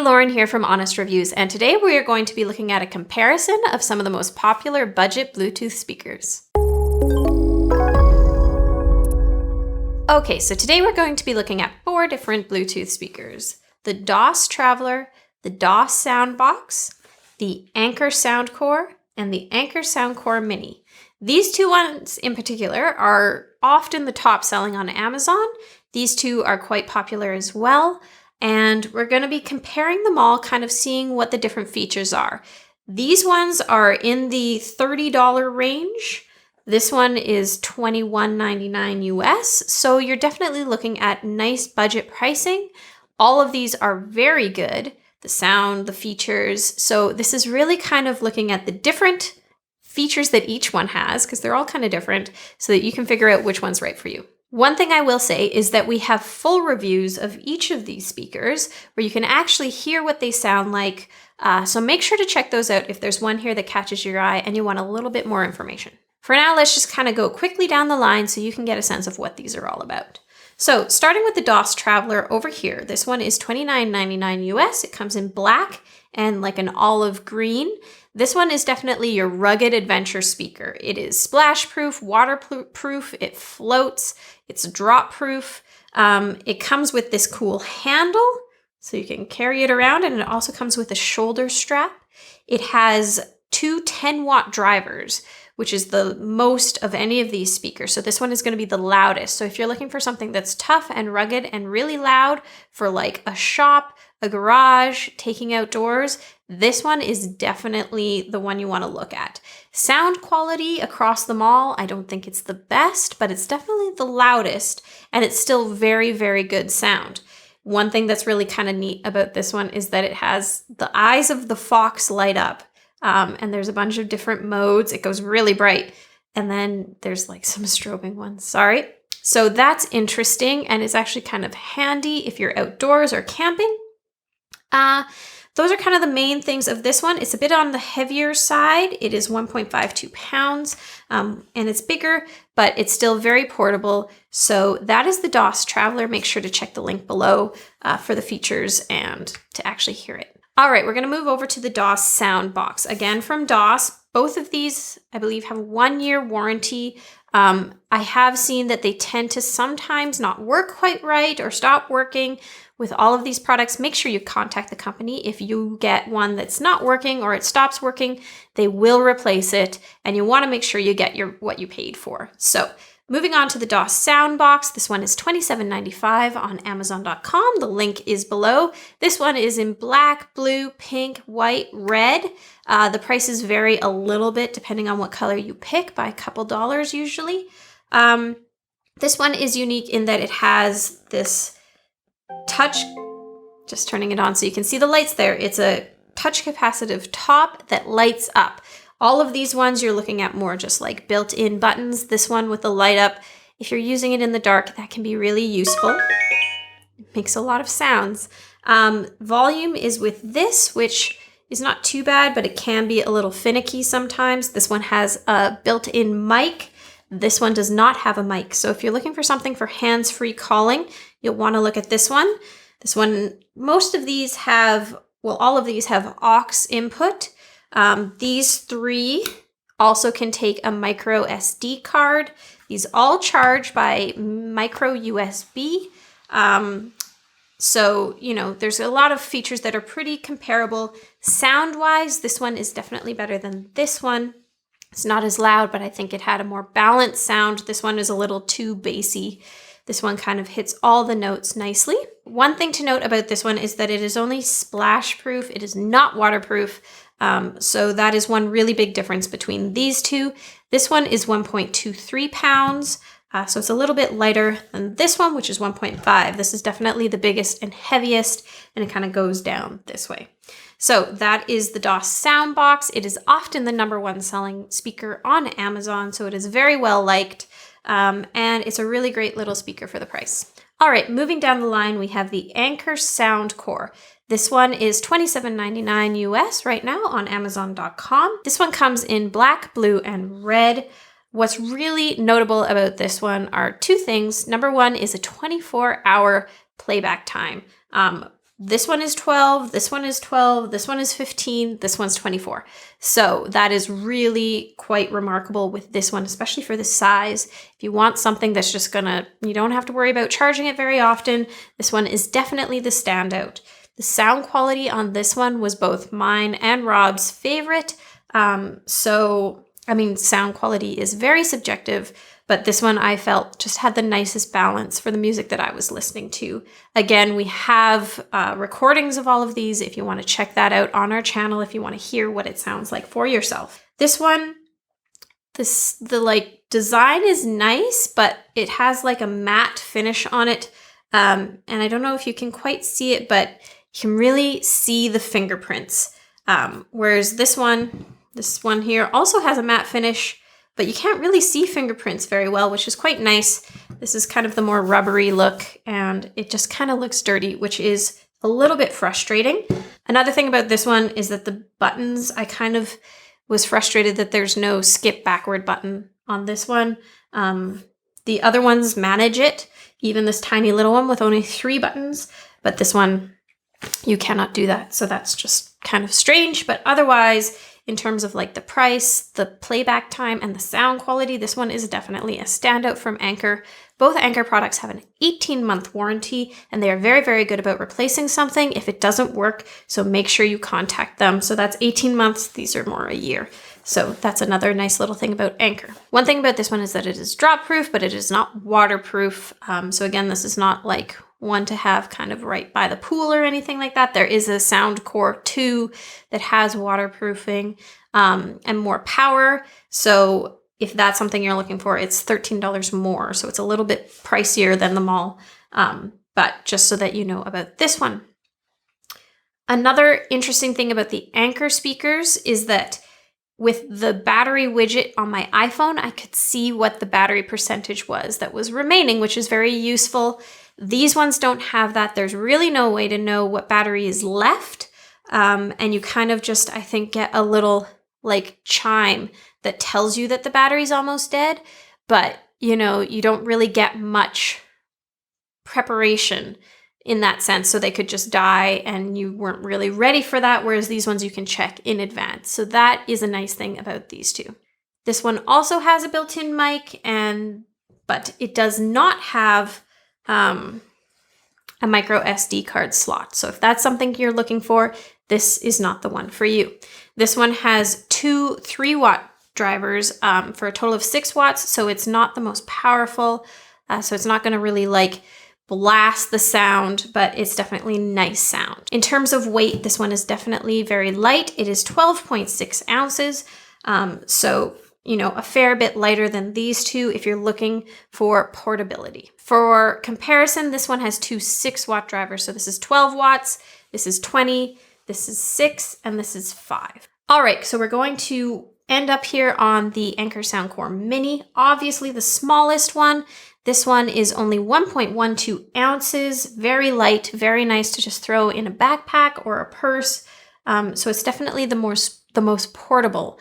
Lauren here from Honest Reviews, and today we are going to be looking at a comparison of some of the most popular budget Bluetooth speakers. Okay, so today we're going to be looking at 4 different Bluetooth speakers. The Daus Traveler, the Daus Soundbox, the Anker Soundcore, and the Anker Soundcore Mini. These 2 ones in particular are often the top selling on Amazon. These 2 are quite popular as well. And we're going to be comparing them all, kind of seeing what the different features are. These ones are in the $30 range. This one is $21.99 US. So you're definitely looking at nice budget pricing. All of these are very good. The sound, the features. So this is really kind of looking at the different features that each one has, because they're all kind of different, so that you can figure out which one's right for you. One thing I will say is that we have full reviews of each of these speakers where you can actually hear what they sound like. So make sure to check those out if there's one here that catches your eye and you want a little bit more information. For now, let's just kind of go quickly down the line so you can get a sense of what these are all about. So starting with the Daus Traveler over here, this one is $29.99 US. It comes in black and like an olive green. This one is definitely your rugged adventure speaker. It is splash proof, waterproof, it floats, it's drop proof. It comes with this cool handle so you can carry it around, and it also comes with a shoulder strap. It has 2 10-watt drivers, which is the most of any of these speakers. So this one is going to be the loudest. So if you're looking for something that's tough and rugged and really loud for like a shop, a garage, taking outdoors, this one is definitely the one you want to look at. Sound quality across them all, I don't think it's the best, but it's definitely the loudest, and it's still very, very good sound. One thing that's really kind of neat about this one is that it has the eyes of the fox light up, and there's a bunch of different modes. It goes really bright, and then there's like some strobing ones, sorry. So that's interesting, and it's actually kind of handy if you're outdoors or camping. Those are kind of the main things of this one. It's a bit on the heavier side. It is 1.52 pounds, and it's bigger, but it's still very portable. So that is the Daus Traveler. Make sure to check the link below for the features and to actually hear it. All right, we're going to move over to the Daus Soundbox. Again, from Daus. Both of these, I believe, have a 1-year warranty. I have seen that they tend to sometimes not work quite right or stop working. With all of these products, make sure you contact the company. If you get one that's not working or it stops working, they will replace it, and you want to make sure you get what you paid for. So moving on to the Daus Soundbox, this one is $27.95 on Amazon.com. The link is below. This one is in black, blue, pink, white, red. The prices vary a little bit depending on what color you pick, by a couple dollars usually. This one is unique in that it has this touch, just turning it on so you can see the lights there. It's a touch capacitive top that lights up. All of these ones you're looking at more just like built-in buttons. This one with the light up, if you're using it in the dark, that can be really useful. It makes a lot of sounds. Volume is with this, which is not too bad, but it can be a little finicky sometimes. This one has a built-in mic. This one does not have a mic. So if you're looking for something for hands-free calling, you'll want to look at this one. This one, most of these have, well, all of these have aux input. These 3 also can take a micro SD card. These all charge by micro USB. So, you know, there's a lot of features that are pretty comparable. Sound-wise, this one is definitely better than this one. It's not as loud, but I think it had a more balanced sound. This one is a little too bassy. This one kind of hits all the notes nicely. One thing to note about this one is that it is only splash proof. It is not waterproof. So that is one really big difference between these 2. This one is 1.23 pounds. So it's a little bit lighter than this one, which is 1.5. This is definitely the biggest and heaviest, and it kind of goes down this way. So that is the Daus Soundbox. It is often the #1 selling speaker on Amazon, so it is very well liked, and it's a really great little speaker for the price. All right, moving down the line, we have the Anker Soundcore. This one is $27.99 US right now on Amazon.com. This one comes in black, blue, and red. What's really notable about this one are 2 things. #1 is a 24-hour playback time. This one is 12, this one is 12, this one is 15, this one's 24. So that is really quite remarkable with this one, especially for the size. If you want something that's just you don't have to worry about charging it very often, this one is definitely the standout. The sound quality on this one was both mine and Rob's favorite. Sound quality is very subjective, but this one I felt just had the nicest balance for the music that I was listening to. Again, we have recordings of all of these if you want to check that out on our channel, if you want to hear what it sounds like for yourself. This one, the design is nice, but it has like a matte finish on it. And I don't know if you can quite see it, but you can really see the fingerprints. Whereas this one here also has a matte finish, but you can't really see fingerprints very well, which is quite nice. This is kind of the more rubbery look, and it just kind of looks dirty, which is a little bit frustrating. Another thing about this one is that the buttons, I kind of was frustrated that there's no skip backward button on this one. The other ones manage it, even this tiny little one with only 3 buttons, but this one, you cannot do that. So that's just kind of strange, but otherwise, in terms of like the price, the playback time, and the sound quality, this one is definitely a standout from Anker. Both Anker products have an 18-month warranty, and they are very, very good about replacing something if it doesn't work. So make sure you contact them. So that's 18 months. These are more a year. So that's another nice little thing about Anker. One thing about this one is that it is drop proof, but it is not waterproof. So again, this is not like one to have kind of right by the pool or anything like that. There is a Sound Core 2 that has waterproofing and more power. So if that's something you're looking for, it's $13 more. So it's a little bit pricier than the mall, but just so that you know about this one. Another interesting thing about the Anker speakers is that with the battery widget on my iPhone, I could see what the battery percentage was that was remaining, which is very useful. These ones don't have that. There's really no way to know what battery is left. And you kind of just, I think, get a little like chime that tells you that the battery's almost dead. But, you don't really get much preparation in that sense. So they could just die and you weren't really ready for that. Whereas these ones you can check in advance. So that is a nice thing about these two. This one also has a built-in mic, but it does not have a micro SD card slot. So if that's something you're looking for, this is not the one for you. This one has 2 3-watt drivers for a total of 6 watts. So it's not the most powerful. So it's not going to really like blast the sound, but it's definitely nice sound. In terms of weight, this one is definitely very light. It is 12.6 ounces. So a fair bit lighter than these two if you're looking for portability. For comparison, this one has 2 6-watt drivers. So this is 12 watts, this is 20, this is 6, and this is 5. All right, so we're going to end up here on the Anker Soundcore Mini, obviously the smallest one. This one is only 1.12 ounces, very light, very nice to just throw in a backpack or a purse. So it's definitely the most portable.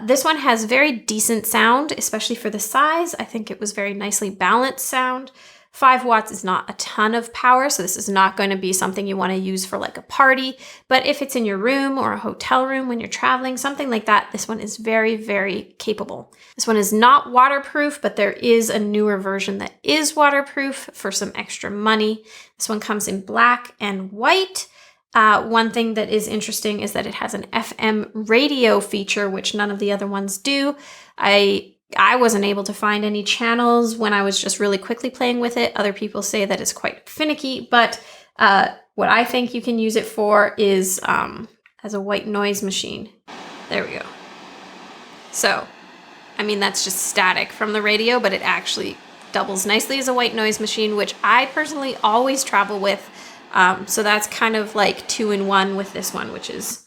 This one has very decent sound, especially for the size. I think it was very nicely balanced sound. 5 watts is not a ton of power, so this is not going to be something you want to use for like a party. But if it's in your room or a hotel room when you're traveling, something like that, this one is very, very capable. This one is not waterproof, but there is a newer version that is waterproof for some extra money. This one comes in black and white. One thing that is interesting is that it has an FM radio feature, which none of the other ones do. I wasn't able to find any channels when I was just really quickly playing with it. Other people say that it's quite finicky, but what I think you can use it for is as a white noise machine. There we go. So, that's just static from the radio, but it actually doubles nicely as a white noise machine, which I personally always travel with. So that's kind of like 2-in-1 with this one, which is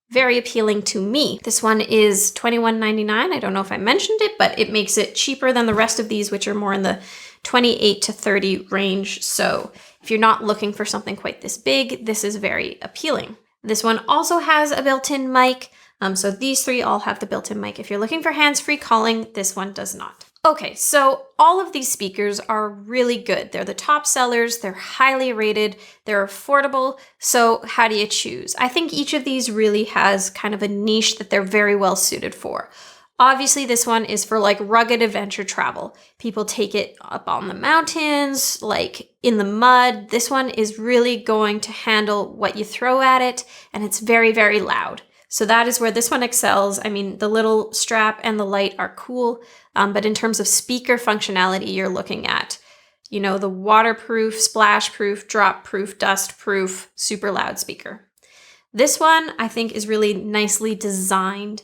very appealing to me. This one is $21.99. I don't know if I mentioned it, but it makes it cheaper than the rest of these, which are more in the $28 to $30 range. So if you're not looking for something quite this big, this is very appealing. This one also has a built-in mic. So these 3 all have the built-in mic. If you're looking for hands-free calling, this one does not. Okay, so all of these speakers are really good. They're the top sellers, they're highly rated, they're affordable. So how do you choose? I think each of these really has kind of a niche that they're very well suited for. Obviously, this one is for like rugged adventure travel. People take it up on the mountains, like in the mud. This one is really going to handle what you throw at it, and it's very, very loud. So that is where this one excels. I mean, the little strap and the light are cool, but in terms of speaker functionality, you're looking at, you know, the waterproof, splash proof, drop proof, dust proof, super loud speaker. This one I think is really nicely designed.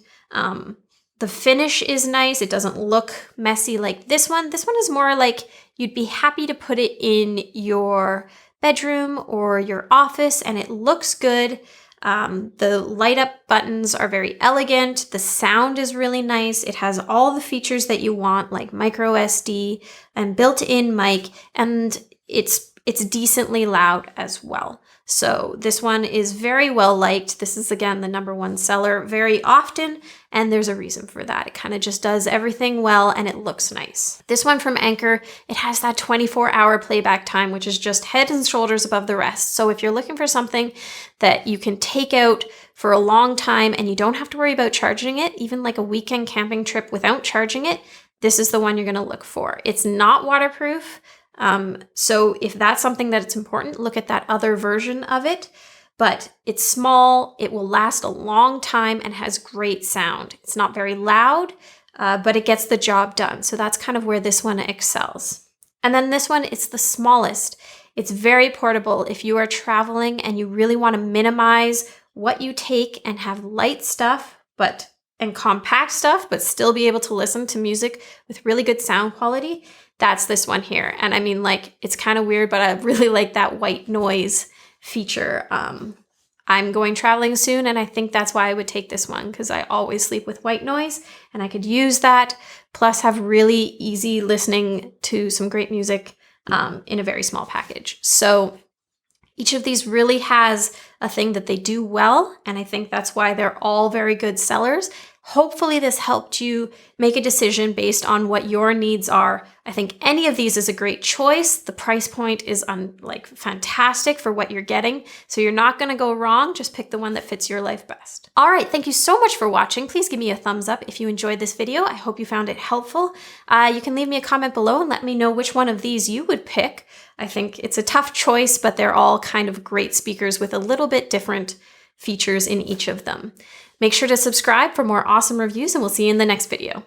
The finish is nice. It doesn't look messy like this one. This one is more like you'd be happy to put it in your bedroom or your office, and it looks good. The light up buttons are very elegant. The sound is really nice. It has all the features that you want, like micro SD and built-in mic, and it's decently loud as well. So this one is very well liked. This is, again, the #1 seller very often, and there's a reason for that. It kind of just does everything well, and it looks nice. This one from Anker, it has that 24-hour playback time, which is just head and shoulders above the rest. So if you're looking for something that you can take out for a long time and you don't have to worry about charging it, even like a weekend camping trip without charging it, this is the one you're going to look for. It's not waterproof. So if that's something that's important, look at that other version of it, but it's small, it will last a long time and has great sound. It's not very loud, but it gets the job done. So that's kind of where this one excels. And then this one, it's the smallest. It's very portable. If you are traveling and you really want to minimize what you take and have light stuff, and compact stuff, but still be able to listen to music with really good sound quality, that's this one here. And I mean, like, it's kind of weird, but I really like that white noise feature. I'm going traveling soon, and I think that's why I would take this one, because I always sleep with white noise, and I could use that, plus have really easy listening to some great music in a very small package. So each of these really has a thing that they do well, and I think that's why they're all very good sellers. Hopefully this helped you make a decision based on what your needs are. I think any of these is a great choice. The price point is fantastic for what you're getting, so you're not going to go wrong. Just pick the one that fits your life best. All right, thank you so much for watching. Please give me a thumbs up if you enjoyed this video. I hope you found it helpful. You can leave me a comment below and let me know which one of these you would pick. I think it's a tough choice, but they're all kind of great speakers with a little bit different features in each of them. Make sure to subscribe for more awesome reviews, and we'll see you in the next video.